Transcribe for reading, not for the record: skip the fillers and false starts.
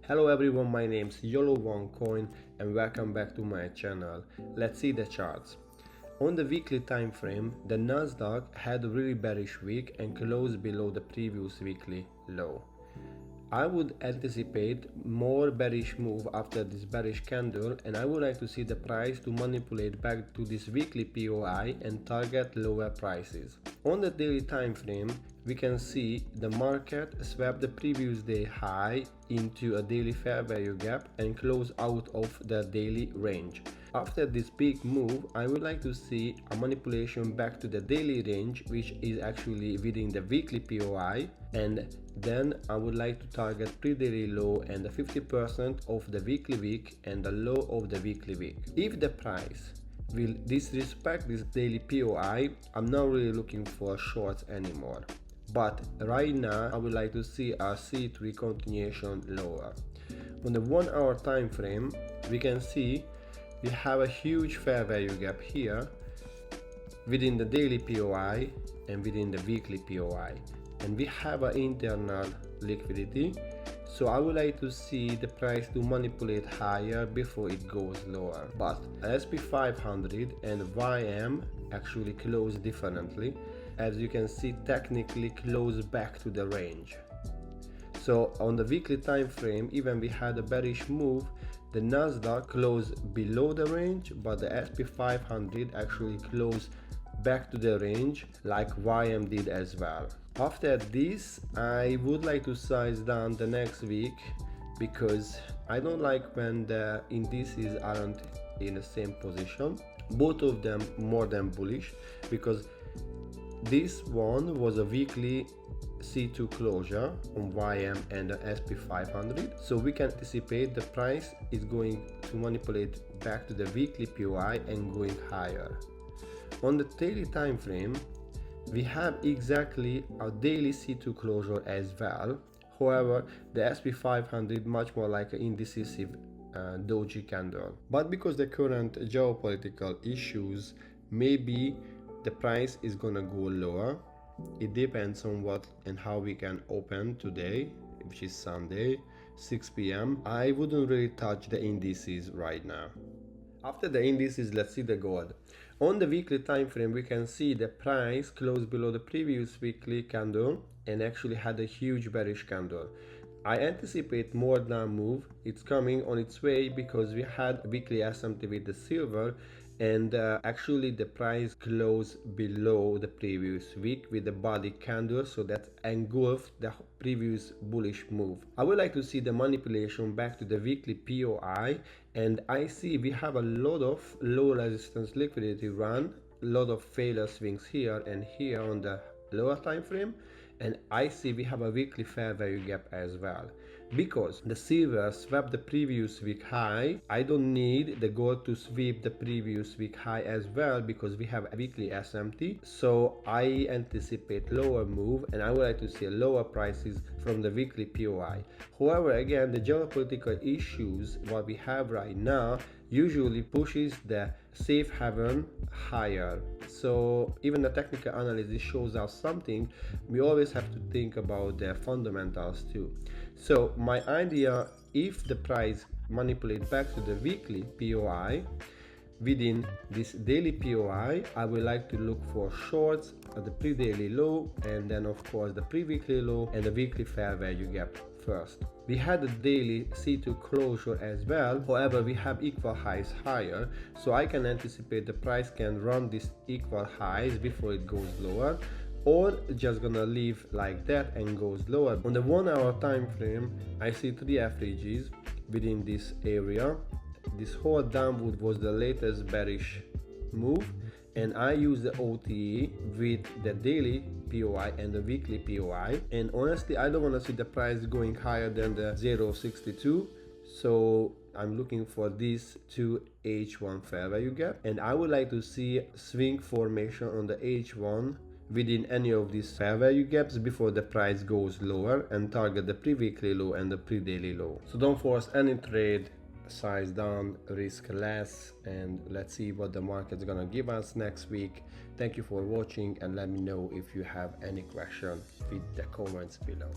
Hello everyone, my name is Yolovancoin and welcome back to my channel. Let's see the charts. On the weekly time frame, the Nasdaq had a really bearish week and closed below the previous weekly low. I would anticipate more bearish move after this bearish candle, and I would like to see the price to manipulate back to this weekly POI and target lower prices. On the daily time frame, we can see the market swept the previous day high into a daily fair value gap and close out of the daily range. After this big move, I would like to see a manipulation back to the daily range, which is actually within the weekly POI, and then I would like to target pre-daily low and the 50% of the weekly week and the low of the weekly week. If the price will disrespect this daily POI, I'm not really looking for shorts anymore. But right now, I would like to see a C3 continuation lower. On the 1 hour time frame, we can see we have a huge fair value gap here within the daily POI and within the weekly POI, and we have an internal liquidity, so I would like to see the price to manipulate higher before it goes lower. But SP 500 and YM actually close differently, as you can see technically close back to the range. So on the weekly time frame, even we had a bearish move, the Nasdaq closed below the range, but the SP 500 actually closed back to the range like YM did as well. After this, I would like to size down the next week because I don't like when the indices aren't in the same position. Both of them more than bullish, because this one was a weekly C2 closure on YM and the SP 500, so we can anticipate the price is going to manipulate back to the weekly POI and going higher. On the daily time frame, we have exactly a daily C2 closure as well. However, the SP 500 much more like an indecisive doji candle. But because the current geopolitical issues, maybe the price is gonna go lower. It depends on what and how we can open today, which is Sunday, 6 p.m. I wouldn't really touch the indices right now. After the indices, let's see the gold. On the weekly time frame, we can see the price closed below the previous weekly candle and actually had a huge bearish candle. I anticipate more down move. It's coming on its way because we had a weekly SMT with the silver, and actually the price closed below the previous week with the body candle, so that engulfed the previous bullish move. I would like to see the manipulation back to the weekly POI, and I see we have a lot of low resistance liquidity run, a lot of failure swings here and here on the lower time frame, and I see we have a weekly fair value gap as well. Because the silver swept the previous week high, I don't need the gold to sweep the previous week high as well, because we have a weekly SMT. So I anticipate lower move, and I would like to see lower prices from the weekly POI. However, again, the geopolitical issues what we have right now usually pushes the safe haven higher. So even the technical analysis shows us something, we always have to think about the fundamentals too. So my idea, if the price manipulate back to the weekly POI within this daily POI, I would like to look for shorts at the pre-daily low, and then of course the pre-weekly low and the weekly fair value gap first. We had a daily C2 closure as well, however we have equal highs higher, so I can anticipate the price can run these equal highs before it goes lower, or just gonna leave like that and goes lower. On the 1 hour time frame, I see 3 FTGs within this area. This whole downward was the latest bearish move, and I use the OTE with the daily POI and the weekly POI, and honestly I don't want to see the price going higher than the 0.62, so I'm looking for this 2 H1 fair value gap, and I would like to see swing formation on the H1 within any of these fair value gaps before the price goes lower, and target the pre-weekly low and the pre-daily low. So don't force any trade, size down, risk less, and let's see what the market's gonna give us next week. Thank you for watching, and let me know if you have any question with the comments below.